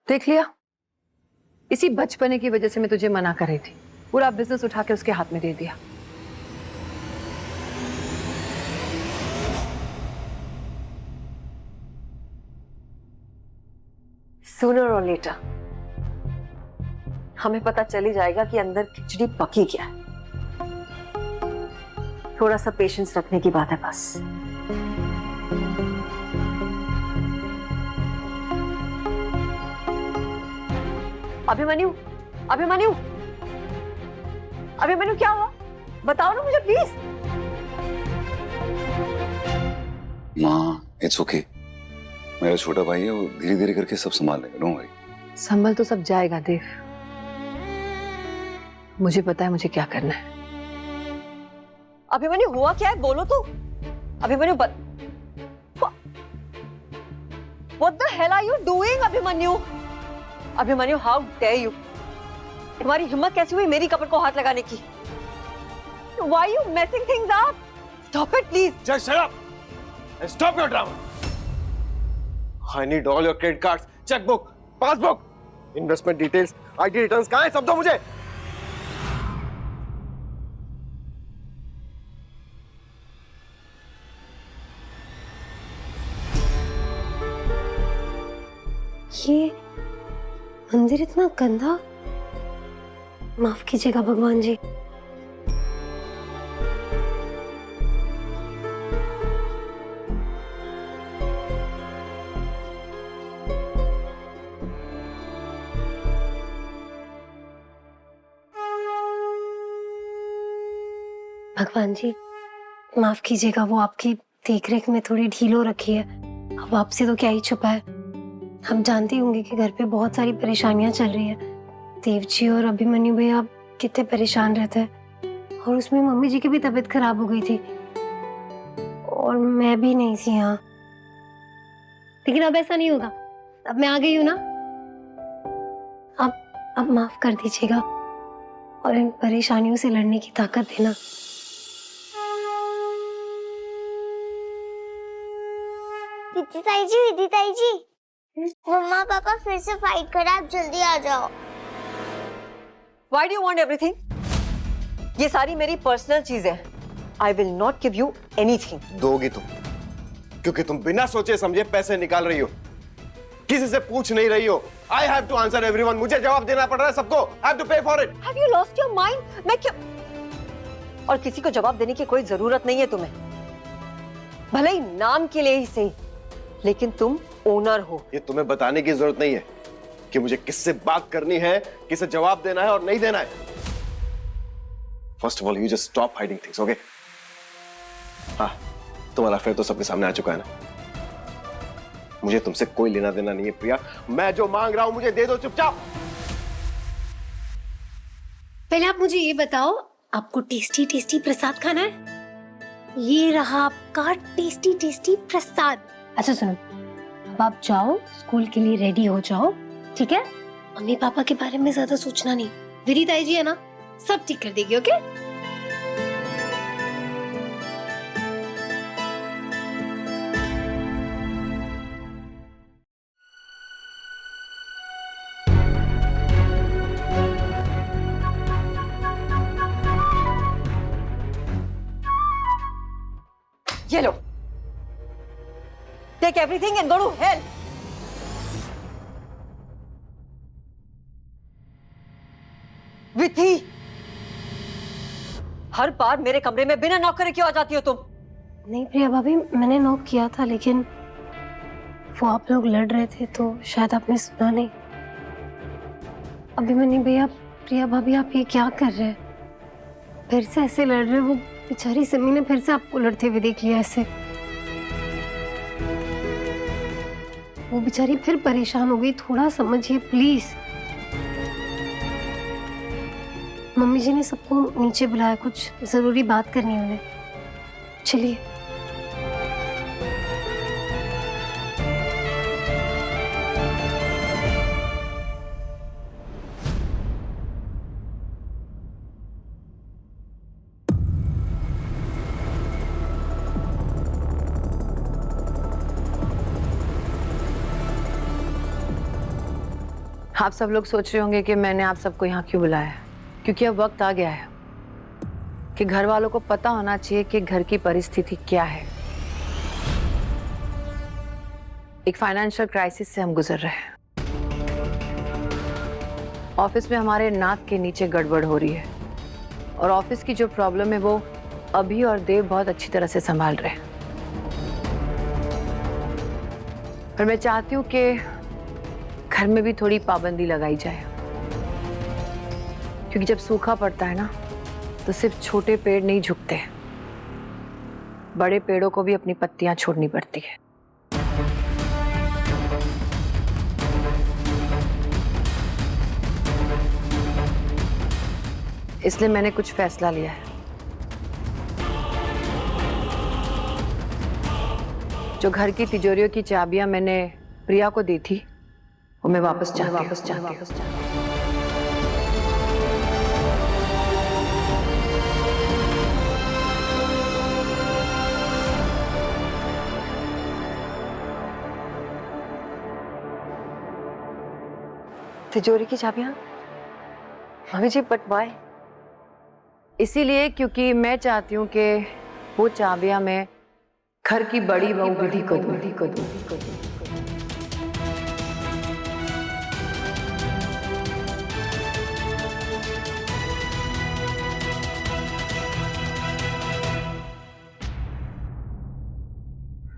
देख लिया, इसी बचपने की वजह से मैं तुझे मना कर रही थी। पूरा बिजनेस उठा के उसके हाथ में दे दिया। सूनर और लेटर हमें पता चल ही जाएगा कि अंदर खिचड़ी पकी क्या है। थोड़ा सा पेशेंस रखने की बात है बस। अभिमन्यु, अभिमन्यु, अभिमन्यु क्या हुआ? बताओ ना मुझे प्लीज। माँ इट्स ओके, मेरा छोटा भाई है, वो धीरे धीरे करके सब संभाल लेगा, डोंट वरी। संभल तो सब जाएगा देव, मुझे पता है मुझे क्या करना है। अभिमन्यु हुआ क्या है, बोलो तो। Abhimanyu What the hell are you doing, Abhimanyu? Abhimanyu how dare you? तुम्हारी हिम्मत कैसी हुई मेरी कपड़ को हाथ लगाने की? Why are you messing things up? Stop it, please. Just shut up and stop your drama. I need all your credit cards, checkbook, passbook, investment details, IT returns. कहाँ है? सब दो मुझे. ये मंदिर इतना गंदा, माफ कीजिएगा भगवान जी। भगवान जी माफ कीजिएगा, वो आपकी देखरेख में थोड़ी ढील हो रखी है। अब आपसे तो क्या ही छुपा है, हम जानते होंगे कि घर पे बहुत सारी परेशानियां चल रही है। देव जी और अभिमन्यु भैया कितने परेशान रहते हैं, और उसमें मम्मी जी की भी तबीयत खराब हो गई थी और मैं भी नहीं थी यहाँ। लेकिन अब ऐसा नहीं होगा, अब मैं आ गई हूँ ना। अब माफ कर दीजिएगा और इन परेशानियों से लड़ने की ताकत देना। विदिताई जी, मम्मा पापा फिर से फाइट कर, आप जल्दी आ जाओ। Why do you want everything? ये सारी मेरी पर्सनल चीजें हैं। I will not give you anything. दोगी तुम, क्योंकि तुम बिना सोचे समझे पैसे निकाल रही हो, किसी से पूछ नहीं रही हो। I have to answer everyone. मुझे जवाब देना पड़ रहा है सबको। I have to pay for it. Have you lost your mind? मैं क्यों? और किसी को जवाब देने की कोई जरूरत नहीं है तुम्हें, भले ही नाम के लिए ही सही, लेकिन तुम ओनर हो। ये तुम्हें बताने की जरूरत नहीं है कि मुझे किससे बात करनी है, किसे जवाब देना है और नहीं देना है। First of all you just stop hiding things, okay? हाँ, तुम्हारा अफेयर तो सबके सामने आ चुका है ना। मुझे तुमसे कोई लेना देना नहीं है प्रिया। मैं जो मांग रहा हूं मुझे दे दो चुपचाप। पहले आप मुझे ये बताओ, आपको टेस्टी टेस्टी प्रसाद खाना है? ये रहा आपका टेस्टी टेस्टी प्रसाद। अच्छा सुनो, अब आप जाओ, स्कूल के लिए रेडी हो जाओ, ठीक है? मम्मी पापा के बारे में ज्यादा सोचना नहीं। विदिताई जी है ना, सब ठीक कर देगी, ओके? ये लो, take everything and go to hell. विधि, हर बार मेरे कमरे में बिना नॉक करे क्यों आ जाती हो तुम? नहीं प्रिया भाभी, मैंने नॉक किया था, लेकिन वो आप लोग लड़ रहे थे तो शायद आपने सुना नहीं। अभिमन्यु भैया, प्रिया भाभी, आप ये क्या कर रहे हैं? फिर से ऐसे लड़ रहे? वो बेचारी सिमी ने फिर से आपको लड़ते हुए देख लिया ऐसे। वो बेचारी फिर परेशान हो गई, थोड़ा समझिए प्लीज। मम्मी जी ने सबको नीचे बुलाया, कुछ जरूरी बात करनी है उन्हें। चलिए। आप सब लोग सोच रहे होंगे कि मैंने आप सबको यहाँ क्यों बुलाया है, क्योंकि अब वक्त आ गया है कि घर वालों को पता होना चाहिए कि घर की परिस्थिति क्या है। एक फाइनेंशियल क्राइसिस से हम गुजर रहे हैं। ऑफिस में हमारे नाक के नीचे गड़बड़ हो रही है और ऑफिस की जो प्रॉब्लम है वो अभी और देव बहुत अच्छी तरह से संभाल रहे हैं। पर मैं चाहती हूँ कि घर में भी थोड़ी पाबंदी लगाई जाए, क्योंकि जब सूखा पड़ता है ना तो सिर्फ छोटे पेड़ नहीं झुकते, बड़े पेड़ों को भी अपनी पत्तियां छोड़नी पड़ती है। इसलिए मैंने कुछ फैसला लिया है। जो घर की तिजोरियों की चाबियां मैंने प्रिया को दी थी वो मैं वापस चाहती हूँ। तिजोरी की चाबियां? Mummy ji, but why? इसीलिए क्योंकि मैं चाहती हूँ कि वो चाबियां मैं घर की बड़ी बहू विधि को दूं।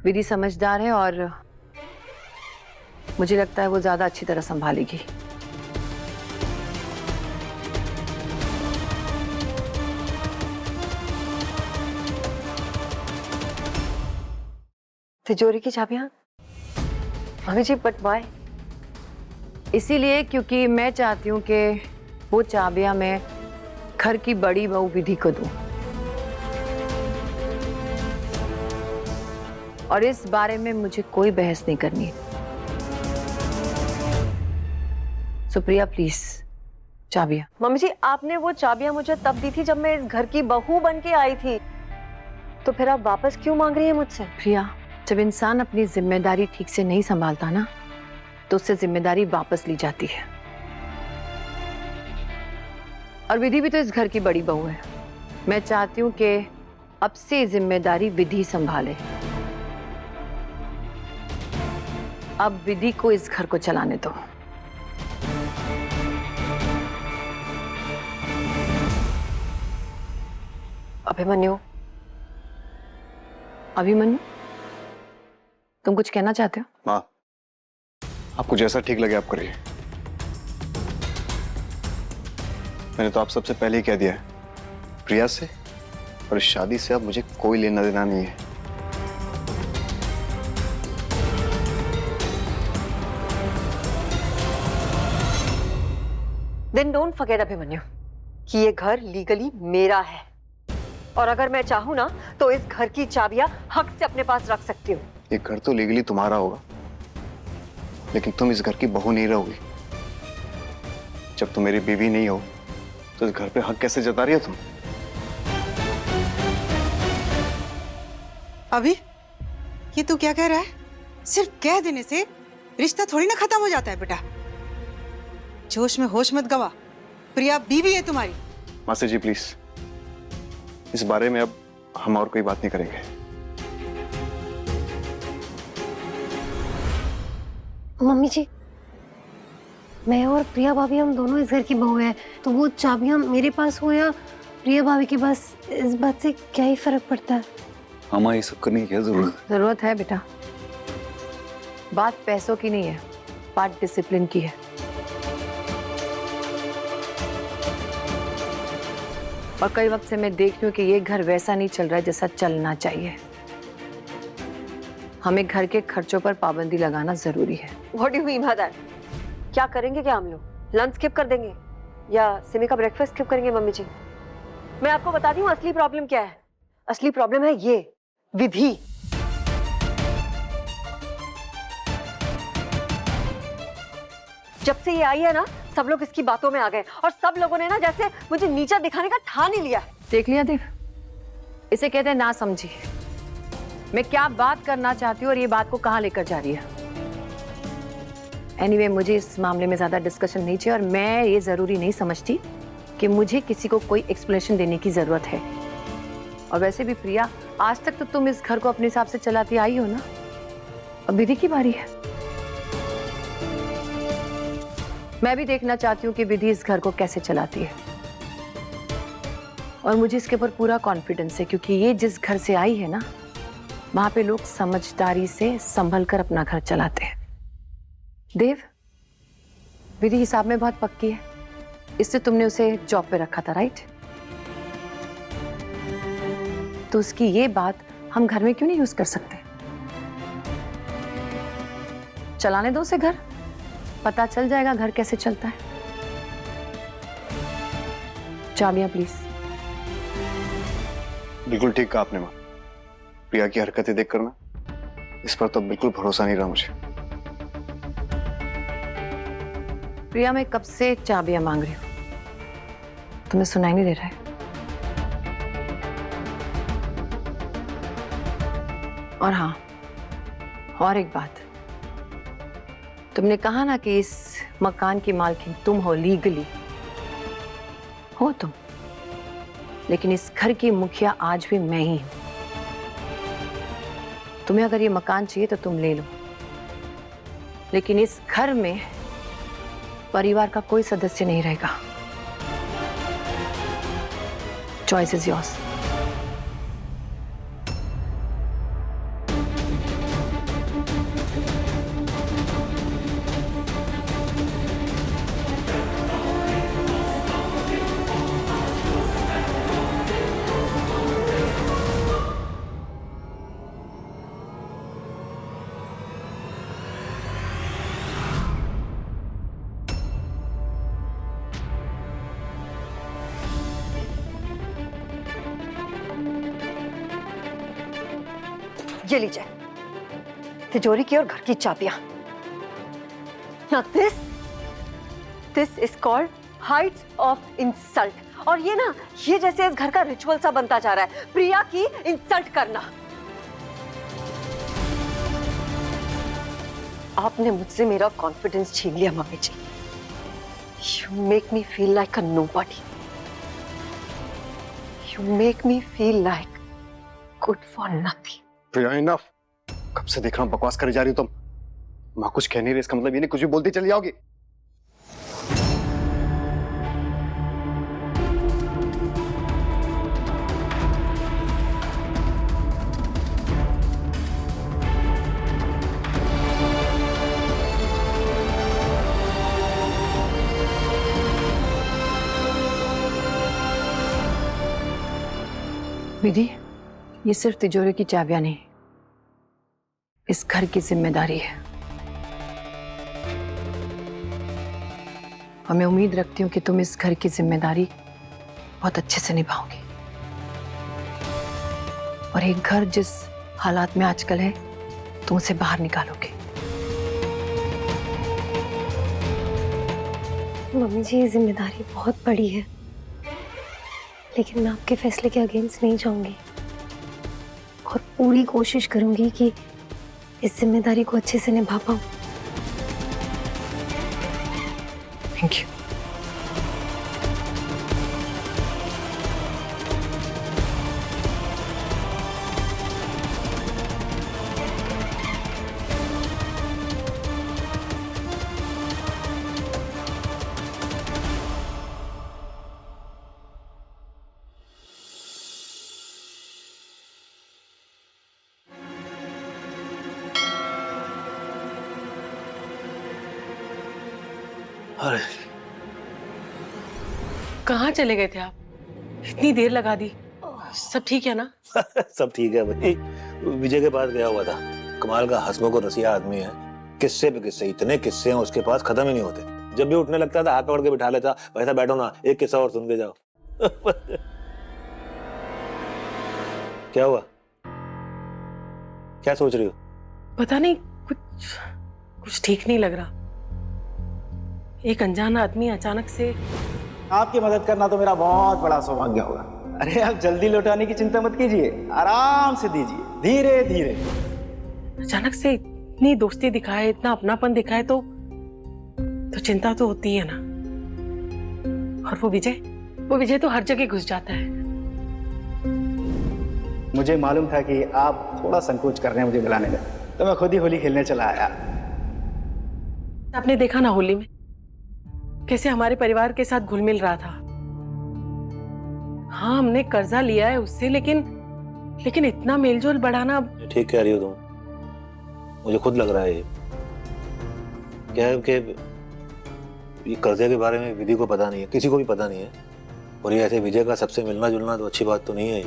विधि समझदार है और मुझे लगता है वो ज्यादा अच्छी तरह संभालेगी। तिजोरी की चाबियां? Mummy ji, but why? इसीलिए क्योंकि मैं चाहती हूँ कि वो चाबियां मैं घर की बड़ी बहू विधि को दूं और इस बारे में मुझे कोई बहस नहीं करनी है। सुप्रिया प्लीज चाबियां। मम्मी जी, आपने वो चाबियां मुझे तब दी थी जब मैं इस घर की बहू बन के आई थी, तो फिर आप वापस क्यों मांग रही हैं मुझसे? प्रिया, जब इंसान अपनी जिम्मेदारी ठीक से नहीं संभालता ना तो उससे जिम्मेदारी वापस ली जाती है। और विधि भी तो इस घर की बड़ी बहू है। मैं चाहती हूँ कि अब से जिम्मेदारी विधि संभाले। अब विधि को इस घर को चलाने दो। अभिमन्यु, अभिमन्यु, तुम कुछ कहना चाहते हो? माँ, आपको जैसा ठीक लगे आप करिए। मैंने तो आप सबसे पहले ही कह दिया है, प्रिया से और इस शादी से अब मुझे कोई लेना देना नहीं है। देन डोंट फॉरगेट अभिमन्यु कि ये घर लीगली मेरा है और अगर मैं चाहूं ना तो इस घर की चाबियां हक से अपने पास रख सकती हूँ। ये घर तो लीगली तुम्हारा होगा, लेकिन तुम इस घर की बहू नहीं रहोगी। जब तुम मेरी बीवी नहीं हो तो इस घर पे हक कैसे जता रही हो तुम? अभी ये तू क्या कह रहा है? सिर्फ कह देने से रिश्ता थोड़ी ना खत्म हो जाता है बेटा। जोश में होश मत गवा। प्रिया बीवी है तुम्हारी। मासी जी प्लीज, इस बारे में अब हम और कोई बात नहीं करेंगे। मम्मी जी, मैं और प्रिया भाभी हम दोनों इस घर की बहू हैं, तो वो चाबियां मेरे पास हो या प्रिया भाभी के पास, इस बात से क्या ही फर्क पड़ता है? हमारा ये सब करने की क्या जरूरत है? जरूरत है बेटा। बात पैसों की नहीं है, बात डिसिप्लिन की है। और कई वक्त से मैं देख रही हूँ कि ये घर वैसा नहीं चल रहा है जैसा चलना चाहिए। हमें घर के खर्चों पर पाबंदी लगाना जरूरी है। What do you mean by that? क्या करेंगे क्या हम लोग? लंच स्किप कर देंगे या सिमी का ब्रेकफास्ट स्किप करेंगे? मम्मी जी, मैं आपको बताती हूँ असली प्रॉब्लम क्या है। असली प्रॉब्लम है ये विधि। जब से ये आई है ना, सब लोग इसकी बातों में आ गए और सब लोगों ने ना जैसे मुझे नीचा दिखाने का ठान ही लिया है। देख लिया देव, इसे कहते हैं ना समझी। मैं क्या बात करना चाहती हूँ और ये बात को कहाँ लेकर जा रही है। एनीवे मुझे इस मामले में ज्यादा डिस्कशन नहीं चाहिए, और मैं ये जरूरी नहीं समझती कि मुझे किसी को कोई एक्सप्लेनेशन देने की जरूरत है। और वैसे भी प्रिया, आज तक तो तुम इस घर को अपने हिसाब से चलाती आई हो ना, अब विधि की बारी है। मैं भी देखना चाहती हूँ कि विधि इस घर को कैसे चलाती है, और मुझे इसके ऊपर पूरा कॉन्फिडेंस है, क्योंकि ये जिस घर से आई है ना, वहां पे लोग समझदारी से संभल कर अपना घर चलाते हैं। देव, विधि हिसाब में बहुत पक्की है, इससे तुमने उसे जॉब पे रखा था, राइट? तो उसकी ये बात हम घर में क्यों नहीं यूज कर सकते? चलाने दो उसे घर, पता चल जाएगा घर कैसे चलता है। चाबियां प्लीज। बिल्कुल ठीक कहा आपने माँ। प्रिया की हरकतें देखकर ना, इस पर तो बिल्कुल भरोसा नहीं रहा मुझे। प्रिया, मैं कब से चाबियां मांग रही हूं, तुम्हें सुनाई नहीं दे रहा है? और हाँ, और एक बात, तुमने कहा ना कि इस मकान की मालकिन तुम हो, लीगली हो तुम, लेकिन इस घर की मुखिया आज भी मैं ही हूं। तुम्हें अगर ये मकान चाहिए तो तुम ले लो, लेकिन इस घर में परिवार का कोई सदस्य नहीं रहेगा। Choice is yours. ये लीजिए, तिजोरी की और घर की चाबियां। Now this is called heights of insult। और ये ना, ये जैसे इस घर का रिचुअल सा बनता जा रहा है, प्रिया की इंसल्ट करना। आपने मुझसे मेरा कॉन्फिडेंस छीन लिया mummy ji. You make me feel like a nobody। You make me feel like good for nothing। Priya enough, कब से देख रहा हूँ बकवास करे जा रही हो तुम। माँ कुछ कह नहीं रही, इसका मतलब ये नहीं कुछ भी बोलती चली जाओगी। विधि, ये सिर्फ तिजोरी की चाबियां नहीं, इस घर की जिम्मेदारी है, और मैं उम्मीद रखती हूँ कि तुम इस घर की जिम्मेदारी बहुत अच्छे से निभाओगी, और एक घर जिस हालात में आजकल है तुम उसे बाहर निकालोगे। मम्मी जी, ये जिम्मेदारी बहुत बड़ी है, लेकिन मैं आपके फैसले के अगेंस्ट नहीं जाऊंगी, और पूरी कोशिश करूंगी कि इस जिम्मेदारी को अच्छे से निभा पाऊं। Thank you. अरे कहाँ चले गए थे आप? इतनी देर लगा दी। सब ठीक है ना? सब ठीक है भाई। विजय के पास गया हुआ था, कमाल का हंसमुख और रसिया आदमी है, किस्से पे किस्से, इतने किस्से हैं उसके पास, खत्म ही नहीं होते। जब भी उठने लगता था हाथ पकड़ के बिठा लेता, वैसा बैठो ना, एक किस्सा और सुन के जाओ। क्या हुआ? क्या सोच रही हो? पता नहीं, कुछ ठीक नहीं लग रहा। एक अनजान आदमी अचानक से। आपकी मदद करना तो मेरा बहुत बड़ा सौभाग्य होगा। अरे आप जल्दी लौटाने की चिंता मत कीजिए, आराम से दीजिए, धीरे धीरे। अचानक से इतनी दोस्ती दिखाए, इतना अपनापन दिखाए, तो चिंता तो होती है ना। और वो विजय तो हर जगह घुस जाता है। मुझे मालूम था कि आप थोड़ा संकोच कर रहे हैं मुझे बुलाने में, तो मैं खुद ही होली खेलने चला आया। आपने देखा ना होली में कैसे हमारे परिवार के साथ घुल मिल रहा था। हाँ, हमने कर्जा लिया है उससे, लेकिन इतना मेलजोल बढ़ाना। ठीक कह रही हो तुम, मुझे खुद लग रहा है क्या है कि ये कर्जे के बारे में विधि को पता नहीं है, किसी को भी पता नहीं है। और ये ऐसे विजय का सबसे मिलना जुलना तो अच्छी बात तो नहीं है।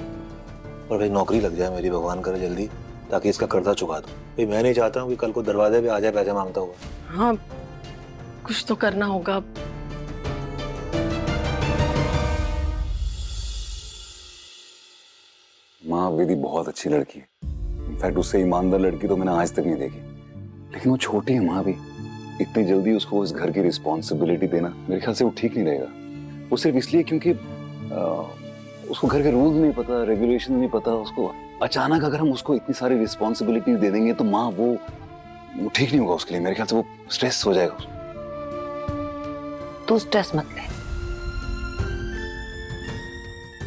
और भाई नौकरी लग जाए मेरी, भगवान करे जल्दी, ताकि इसका कर्जा चुका दूं। भाई मैं नहीं चाहता हूँ कि कल को दरवाजे पे आ जाए पैसे मांगता हुआ। हाँ, कुछ तो करना होगा। माँ विधि बहुत अच्छी लड़की है, इनफैक्ट उससे ईमानदार लड़की तो मैंने आज तक नहीं देखी। लेकिन वो छोटी है माँ भी, इतनी जल्दी उसको इस घर की रिस्पॉन्सिबिलिटी देना मेरे ख्याल से वो ठीक नहीं रहेगा। वो सिर्फ इसलिए क्योंकि उसको घर के रूल्स नहीं पता, रेगुलेशन नहीं पता। उसको अचानक अगर हम उसको इतनी सारी रिस्पॉन्सिबिलिटीज दे देंगे तो माँ वो ठीक नहीं होगा उसके लिए। मेरे ख्याल से वो स्ट्रेस हो जाएगा। तू स्ट्रेस मत ले,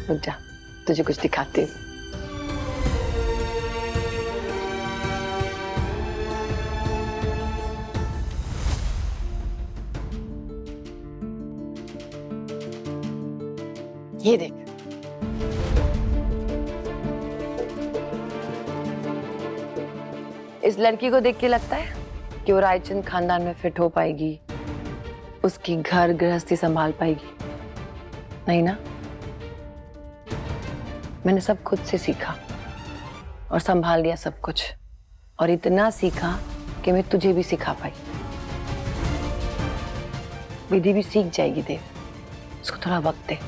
रुक जा, तुझे कुछ दिखाती हूँ। ये देख, इस लड़की को देख के लगता है कि वो रायचंद खानदान में फिट हो पाएगी, उसकी घर गृहस्थी संभाल पाएगी? नहीं ना। मैंने सब खुद से सीखा और संभाल लिया सब कुछ, और इतना सीखा कि मैं तुझे भी सिखा पाई। विधि भी सीख जाएगी देव, उसको थोड़ा वक्त दे।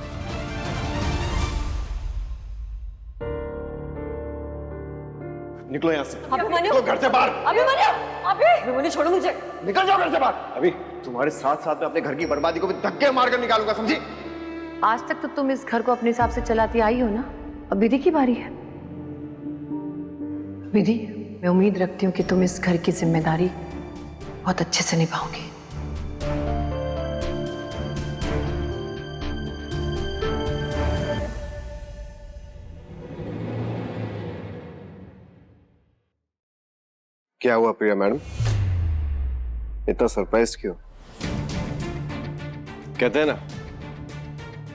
निकलो यहाँ से। अभिमन्यु, निकलो घर से बाहर। अभिमन्यु छोड़ो मुझे। निकल जाओ घर से बाहर। अभी तुम्हारे साथ साथ में अपने घर की बर्बादी को भी धक्के मारकर निकालूंगा, समझी? आज तक तो तुम इस घर को अपने हिसाब से चलाती आई हो ना, अब विधि की बारी है। विधि, मैं उम्मीद रखती हूँ कि तुम इस घर की जिम्मेदारी बहुत अच्छे से निभाओगी। क्या हुआ प्रिया मैडम, इतना सरप्राइज क्यों? कहते हैं ना,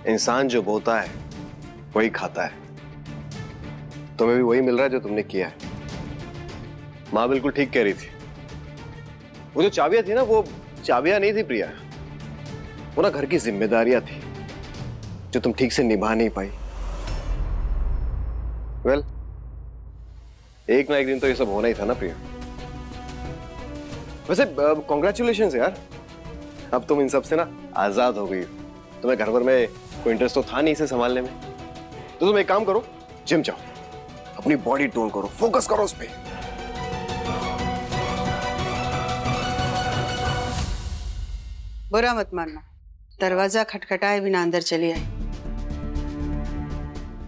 इंसान जो बोता है वही खाता है। तुम्हें भी वही मिल रहा है जो तुमने किया है। माँ बिल्कुल ठीक कह रही थी। वो जो चाबियां थी ना, वो चाबियां नहीं थी प्रिया, वो ना घर की जिम्मेदारियां थी जो तुम ठीक से निभा नहीं पाई। वेल, एक ना एक दिन तो ये सब होना ही था ना प्रिया। वैसे कॉन्ग्रेचुलेशंस यार, अब तुम इन सब से ना आजाद हो गई। तुम्हें घर भर में कोई इंटरेस्ट तो था नहीं इसे संभालने में, तो तुम एक काम करो, जिम जाओ, अपनी बॉडी टोन करो, फोकस करो उस पे। बुरा मत मानना, दरवाजा खटखटाए बिना अंदर चली आई।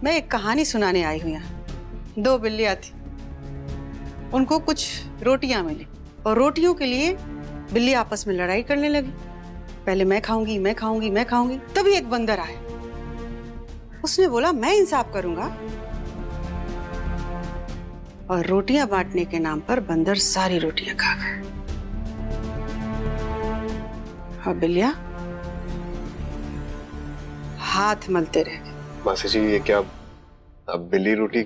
मैं एक कहानी सुनाने आई हूँ यहाँ। दो बिल्लियाँ थी, उनको कुछ रोटियां मिली और रोटियों के लिए बिल्ली आपस में लड़ाई करने लगी। पहले मैं खाऊंगी, मैं खाऊंगी, मैं खाऊंगी। तभी एक बंदर आया, उसने बोला मैं इंसाफ करूंगा, और रोटियां बांटने के नाम पर बंदर सारी रोटियां खा गए। और बिल्लियां हाथ मलते रह गए। मासी जी, ये क्या अब बिल्ली रोटी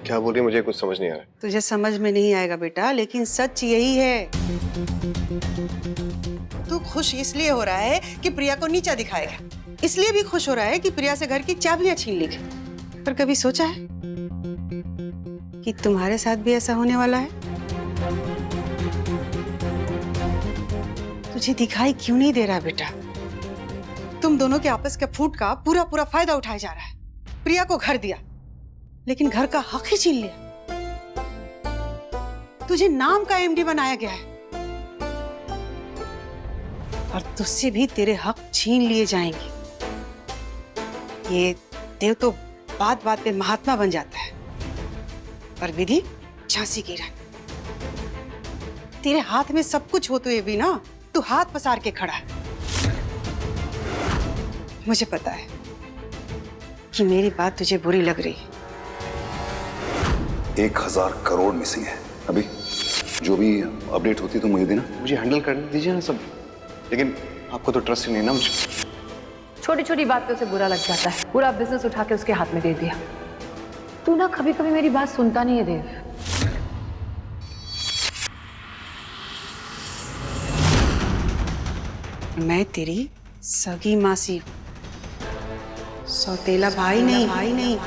क्या बोल रही है? मुझे कुछ समझ नहीं आ रहा। तुझे समझ में नहीं आएगा बेटा, लेकिन सच यही है। तू खुश इसलिए हो रहा है कि प्रिया को नीचा दिखाएगा, इसलिए भी खुश हो रहा है कि प्रिया से घर की चाबियां छीन ली गई। पर कभी सोचा है कि तुम्हारे साथ भी ऐसा होने वाला है? तुझे दिखाई क्यों नहीं दे रहा बेटा? तुम दोनों के आपस के फूट का पूरा पूरा फायदा उठाया जा रहा है। प्रिया को घर दिया, लेकिन घर का हक ही छीन लिया। तुझे नाम का एमडी बनाया गया है, और तुझसे भी तेरे हक छीन लिए जाएंगे। ये देव तो बात बात पे महात्मा बन जाता है, पर विधि झांसी की रानी। तेरे हाथ में सब कुछ होते हुए भी ना तू हाथ पसार के खड़ा है। मुझे पता है कि मेरी बात तुझे बुरी लग रही है। 1000 करोड़ मिसिंग है अभी। जो भी अपडेट होती तो मुझे देना, मुझे हैंडल करने दीजिए ना सब। लेकिन आपको तो ट्रस्ट ही नहीं ना मुझे। छोटी छोटी बात पे उसे बुरा लग जाता है, पूरा बिजनेस उठा के उसके हाथ में दे दिया। तू ना कभी कभी मेरी बात सुनता नहीं है देव। मैं तेरी सगी मासी, सौतेला भाई नहीं।